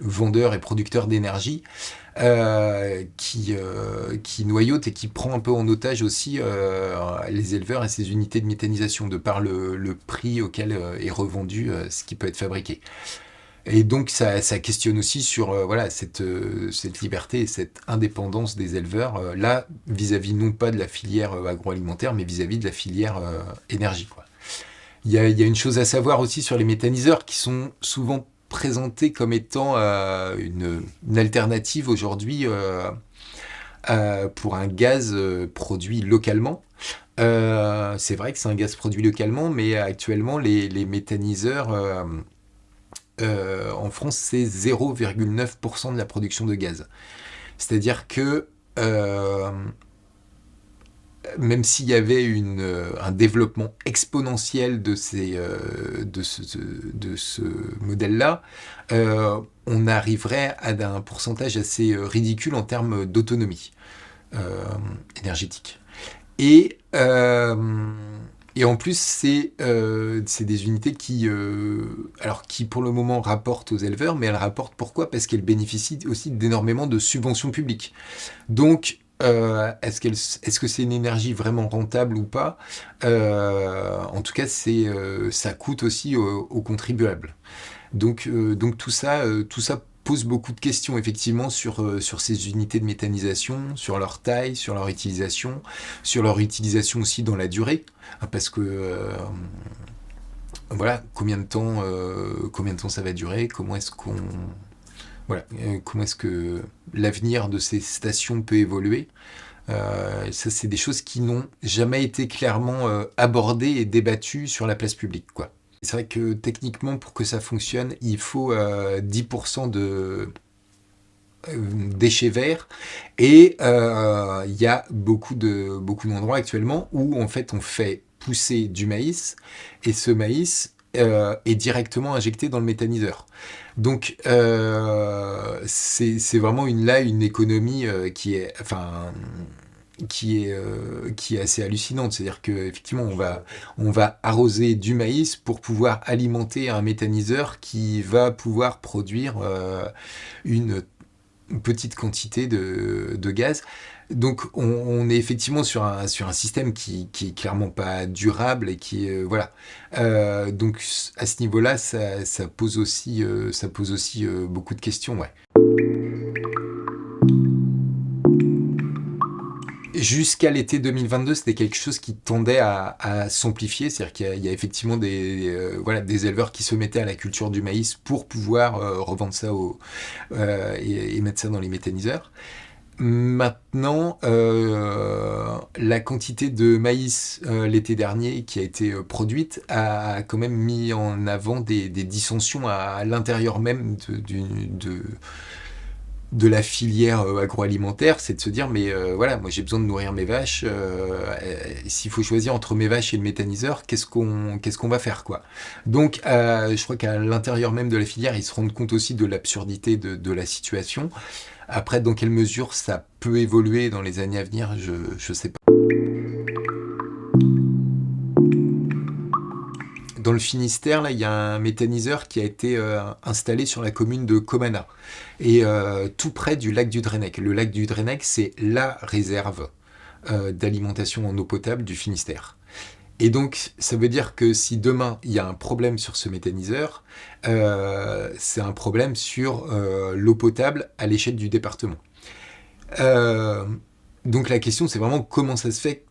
vendeurs et producteurs d'énergie qui noyautent et qui prend un peu en otage aussi les éleveurs et ces unités de méthanisation de par le prix auquel est revendu ce qui peut être fabriqué. Et donc ça questionne aussi sur voilà, cette liberté et cette indépendance des éleveurs, là, vis-à-vis non pas de la filière agroalimentaire, mais vis-à-vis de la filière énergie, quoi. Il y a une chose à savoir aussi sur les méthaniseurs qui sont souvent présentés comme étant une alternative aujourd'hui pour un gaz produit localement. C'est vrai que c'est un gaz produit localement, mais actuellement les méthaniseurs en France, c'est 0,9% de la production de gaz. C'est-à-dire que même s'il y avait un développement exponentiel de ce modèle-là, on arriverait à un pourcentage assez ridicule en termes d'autonomie énergétique. Et en plus, c'est des unités qui pour le moment rapportent aux éleveurs, mais elles rapportent pourquoi ? Parce qu'elles bénéficient aussi d'énormément de subventions publiques. Donc, est-ce que c'est une énergie vraiment rentable ou pas ? En tout cas, ça coûte aussi aux contribuables. Donc tout ça pose beaucoup de questions effectivement sur ces unités de méthanisation, sur leur taille, sur leur utilisation aussi dans la durée, hein, parce que voilà, combien de temps ça va durer, comment est-ce que l'avenir de ces stations peut évoluer. Ça, c'est des choses qui n'ont jamais été clairement abordées et débattues sur la place publique, quoi. C'est vrai que techniquement, pour que ça fonctionne, il faut 10% de déchets verts, et il y a beaucoup d'endroits actuellement où en fait on fait pousser du maïs, et ce maïs est directement injecté dans le méthaniseur. Donc c'est vraiment une économie qui est assez hallucinante. C'est-à-dire qu'effectivement, on va arroser du maïs pour pouvoir alimenter un méthaniseur qui va pouvoir produire une petite quantité de gaz. Donc on est effectivement sur un système qui est clairement pas durable et qui est voilà. Donc à ce niveau-là, ça pose aussi beaucoup de questions, ouais. Jusqu'à l'été 2022, c'était quelque chose qui tendait à s'amplifier, c'est-à-dire qu'il y a effectivement des éleveurs qui se mettaient à la culture du maïs pour pouvoir revendre ça et mettre ça dans les méthaniseurs. Maintenant, la quantité de maïs l'été dernier qui a été produite a quand même mis en avant des dissensions à l'intérieur même de la filière agroalimentaire, c'est de se dire mais voilà, moi j'ai besoin de nourrir mes vaches, s'il faut choisir entre mes vaches et le méthaniseur, qu'est-ce qu'on va faire quoi. Donc je crois qu'à l'intérieur même de la filière, ils se rendent compte aussi de l'absurdité de la situation. Après, dans quelle mesure ça peut évoluer dans les années à venir, je sais pas. Dans le Finistère, là, il y a un méthaniseur qui a été installé sur la commune de Comana, et tout près du lac du Drennec. Le lac du Drennec, c'est la réserve d'alimentation en eau potable du Finistère. Et donc, ça veut dire que si demain, il y a un problème sur ce méthaniseur, c'est un problème sur l'eau potable à l'échelle du département. Euh, donc la question, c'est vraiment comment ça se fait,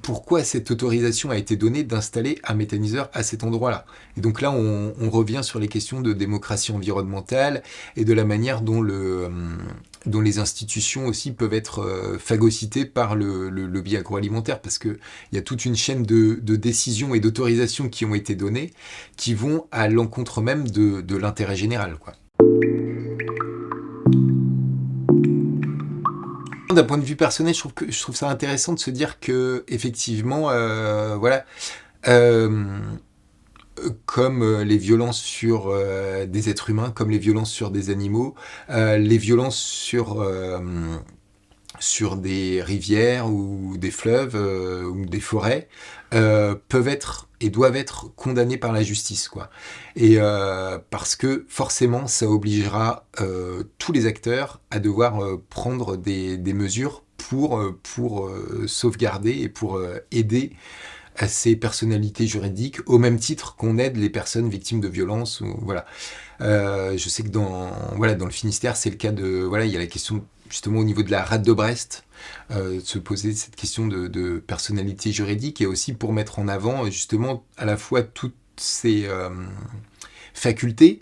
pourquoi cette autorisation a été donnée d'installer un méthaniseur à cet endroit-là. Et donc là, on revient sur les questions de démocratie environnementale et de la manière dont les institutions aussi peuvent être phagocytées par le lobby agroalimentaire, parce qu'il y a toute une chaîne de décisions et d'autorisations qui ont été données, qui vont à l'encontre même de l'intérêt général, quoi. D'un point de vue personnel, je trouve ça intéressant de se dire que effectivement, voilà, euh, comme les violences sur des êtres humains, comme les violences sur des animaux, les violences sur des rivières ou des fleuves ou des forêts peuvent être et doivent être condamnées par la justice, quoi. Et parce que forcément, ça obligera tous les acteurs à devoir prendre des mesures pour sauvegarder et pour aider à ces personnalités juridiques, au même titre qu'on aide les personnes victimes de violences. Voilà. Je sais que dans le Finistère, c'est le cas de... Voilà, il y a la question justement au niveau de la rade de Brest, de se poser cette question de personnalité juridique, et aussi pour mettre en avant justement à la fois toutes ces facultés,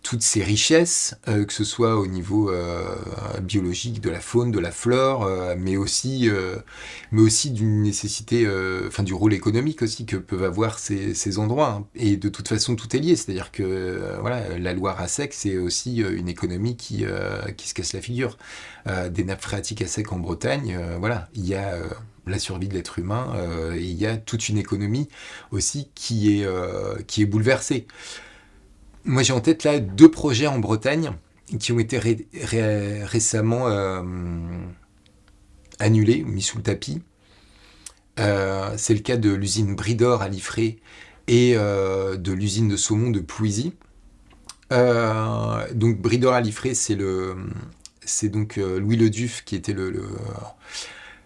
toutes ces richesses, que ce soit au niveau biologique, de la faune, de la flore, mais aussi d'une nécessité, enfin du rôle économique aussi que peuvent avoir ces endroits, hein. Et de toute façon, tout est lié, c'est-à-dire que voilà, la Loire à sec, c'est aussi une économie qui se casse la figure. Des nappes phréatiques à sec en Bretagne, voilà, il y a la survie de l'être humain, et il y a toute une économie aussi qui est bouleversée. Moi, j'ai en tête là 2 projets en Bretagne qui ont été récemment annulés, mis sous le tapis. C'est le cas de l'usine Bridor à Liffré et de l'usine de saumon de Plouisy. Donc Bridor à Liffré, c'est donc Louis Leduf qui était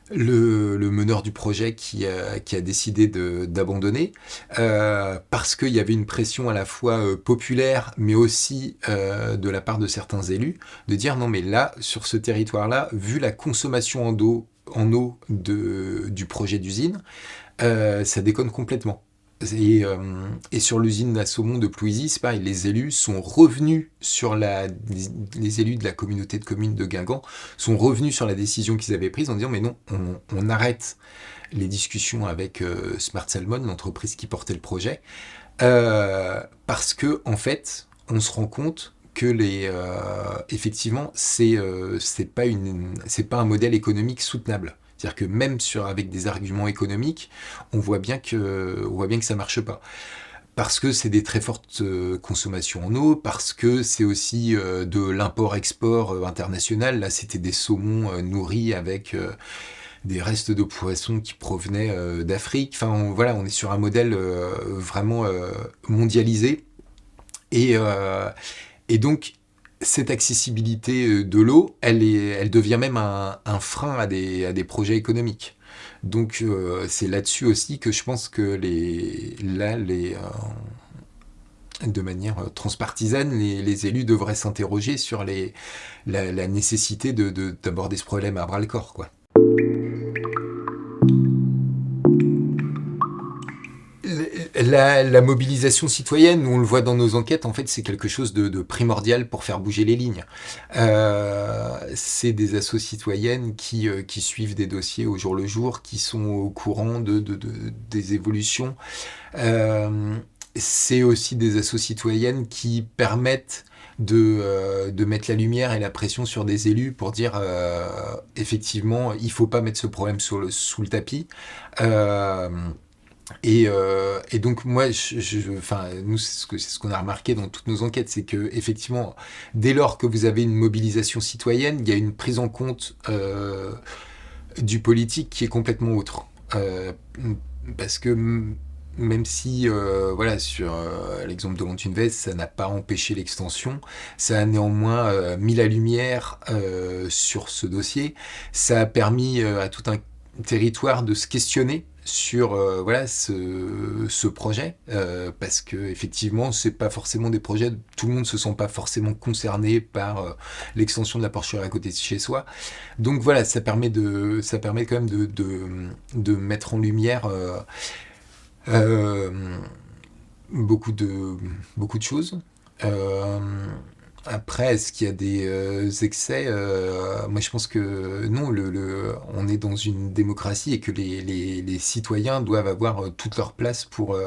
le meneur du projet qui a décidé d'abandonner, parce qu'il y avait une pression à la fois populaire mais aussi de la part de certains élus, de dire non mais là, sur ce territoire-là, vu la consommation en eau du projet d'usine, ça déconne complètement. Et sur l'usine à saumon de Plouisy, c'est pareil, les élus sont revenus les élus de la communauté de communes de Guingamp sont revenus sur la décision qu'ils avaient prise en disant mais non, on arrête les discussions avec Smart Salmon, l'entreprise qui portait le projet, parce que en fait, on se rend compte que effectivement, c'est pas un modèle économique soutenable. C'est-à-dire que même avec des arguments économiques, on voit bien que ça marche pas. Parce que c'est des très fortes consommations en eau, parce que c'est aussi de l'import-export international. Là, c'était des saumons nourris avec des restes de poissons qui provenaient d'Afrique. Enfin, voilà, on est sur un modèle vraiment mondialisé. Et donc, cette accessibilité de l'eau, elle devient même un frein à des projets économiques. Donc c'est là-dessus aussi que je pense que de manière transpartisane, les élus devraient s'interroger sur la nécessité d'aborder ce problème à bras-le-corps, quoi. La mobilisation citoyenne, on le voit dans nos enquêtes, en fait, c'est quelque chose de primordial pour faire bouger les lignes. C'est des assos citoyennes qui suivent des dossiers au jour le jour, qui sont au courant des évolutions. C'est aussi des assos citoyennes qui permettent de mettre la lumière et la pression sur des élus pour dire effectivement, il faut pas mettre ce problème sous le tapis. Euh, et donc moi, enfin, nous, c'est ce qu'on a remarqué dans toutes nos enquêtes, c'est que effectivement, dès lors que vous avez une mobilisation citoyenne, il y a une prise en compte du politique qui est complètement autre. Parce que même si, voilà, sur l'exemple de l'Antunvest, ça n'a pas empêché l'extension, ça a néanmoins mis la lumière sur ce dossier. Ça a permis à tout un territoire de se questionner sur voilà ce projet parce que effectivement c'est pas forcément des projets, tout le monde se sent pas forcément concerné par l'extension de la porcherie à côté de chez soi, donc voilà, ça permet quand même de mettre en lumière euh, beaucoup de choses. Euh, Après, est-ce qu'il y a des excès? Moi, je pense que non, on est dans une démocratie et que les citoyens doivent avoir toute leur place pour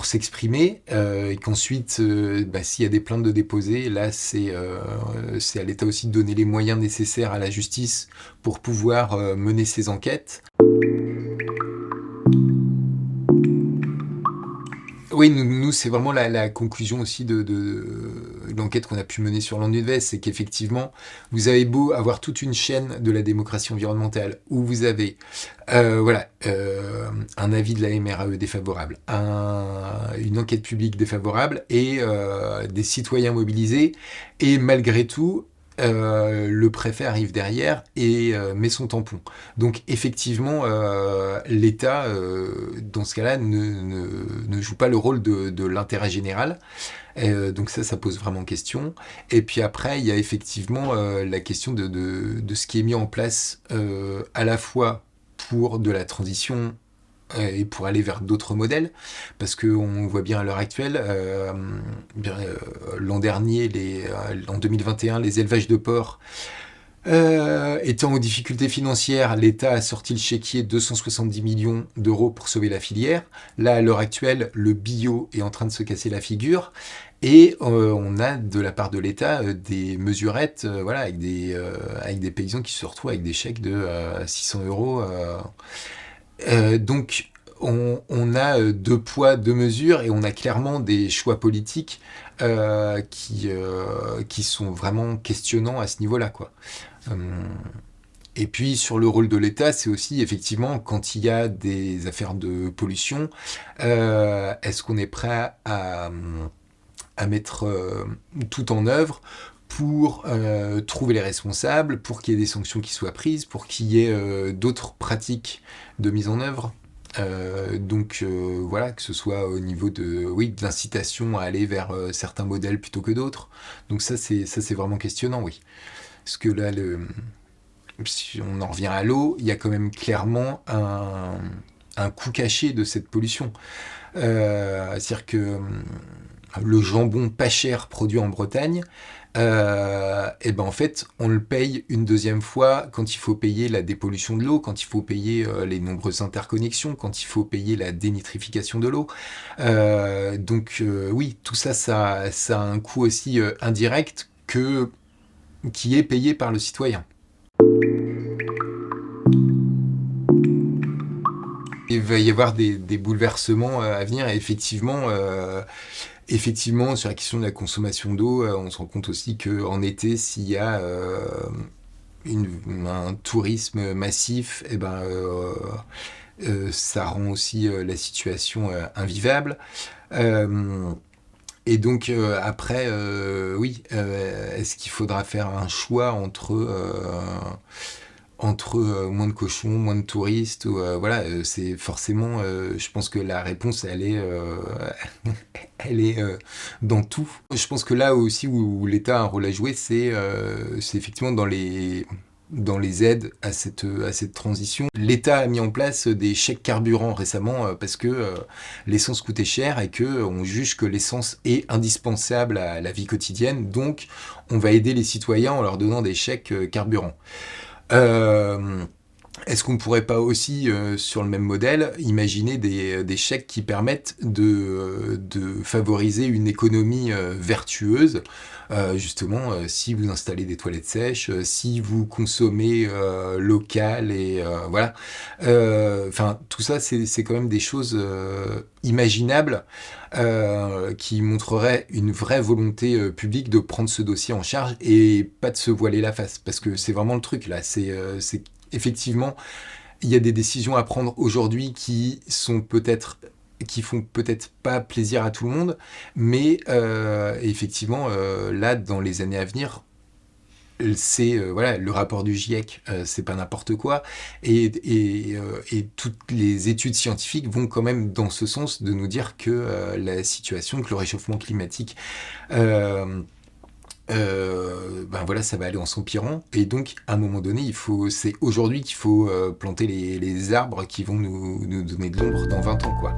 s'exprimer et qu'ensuite, s'il y a des plaintes de déposer, là, c'est à l'État aussi de donner les moyens nécessaires à la justice pour pouvoir mener ses enquêtes. Oui, nous, c'est vraiment la conclusion aussi de l'enquête qu'on a pu mener sur l'Annudes, c'est qu'effectivement, vous avez beau avoir toute une chaîne de la démocratie environnementale où vous avez voilà, un avis de la MRAE défavorable, une enquête publique défavorable et des citoyens mobilisés, et malgré tout, le préfet arrive derrière et met son tampon. Donc effectivement, l'État, dans ce cas-là, ne joue pas le rôle de l'intérêt général. Donc ça pose vraiment question. Et puis après, il y a effectivement la question de ce qui est mis en place à la fois pour de la transition et pour aller vers d'autres modèles, parce qu'on voit bien à l'heure actuelle, l'an dernier, en 2021, les élevages de porcs étant aux difficultés financières, l'État a sorti le chéquier 270 millions d'euros pour sauver la filière. Là, à l'heure actuelle, le bio est en train de se casser la figure. Et on a de la part de l'État des mesurettes voilà, avec des paysans qui se retrouvent avec des chèques de 600 euros. Donc on a deux poids, deux mesures, et on a clairement des choix politiques qui sont vraiment questionnants à ce niveau-là, quoi. Et puis sur le rôle de l'État, c'est aussi effectivement quand il y a des affaires de pollution, est-ce qu'on est prêt à mettre tout en œuvre pour trouver les responsables, pour qu'il y ait des sanctions qui soient prises, pour qu'il y ait d'autres pratiques de mise en œuvre. Donc voilà, que ce soit au niveau de l'incitation à aller vers certains modèles plutôt que d'autres. Donc ça c'est vraiment questionnant, oui. Parce que là, si on en revient à l'eau, il y a quand même clairement un coût caché de cette pollution. C'est-à-dire que le jambon pas cher produit en Bretagne, et ben en fait, on le paye une deuxième fois quand il faut payer la dépollution de l'eau, quand il faut payer les nombreuses interconnexions, quand il faut payer la dénitrification de l'eau. Donc oui, tout ça, ça a un coût aussi indirect qui est payé par le citoyen. Il va y avoir des bouleversements à venir, et effectivement, sur la question de la consommation d'eau, on se rend compte aussi qu'en été, s'il y a un tourisme massif, et ben, ça rend aussi la situation invivable. Et donc après, oui, est-ce qu'il faudra faire un choix entre moins de cochons, moins de touristes, ou, voilà, c'est forcément, je pense que la réponse, elle est, elle est dans tout. Je pense que là aussi où l'État a un rôle à jouer, c'est effectivement dans les aides à cette transition. L'État a mis en place des chèques carburant récemment parce que l'essence coûtait cher et qu'on juge que l'essence est indispensable à la vie quotidienne. Donc, on va aider les citoyens en leur donnant des chèques carburant. Est-ce qu'on ne pourrait pas aussi, sur le même modèle, imaginer des chèques qui permettent de favoriser une économie vertueuse. Justement, si vous installez des toilettes sèches, si vous consommez local et voilà. Enfin, tout ça, c'est quand même des choses imaginables qui montreraient une vraie volonté publique de prendre ce dossier en charge et pas de se voiler la face. Parce que c'est vraiment le truc là. C'est effectivement, il y a des décisions à prendre aujourd'hui qui font peut-être pas plaisir à tout le monde, mais effectivement, là, dans les années à venir, c'est voilà, le rapport du GIEC, c'est pas n'importe quoi, et toutes les études scientifiques vont quand même dans ce sens de nous dire que la situation, que le réchauffement climatique euh, ben voilà, ça va aller en s'empirant. Et donc, à un moment donné, c'est aujourd'hui qu'il faut planter les arbres qui vont nous donner de l'ombre dans 20 ans, quoi.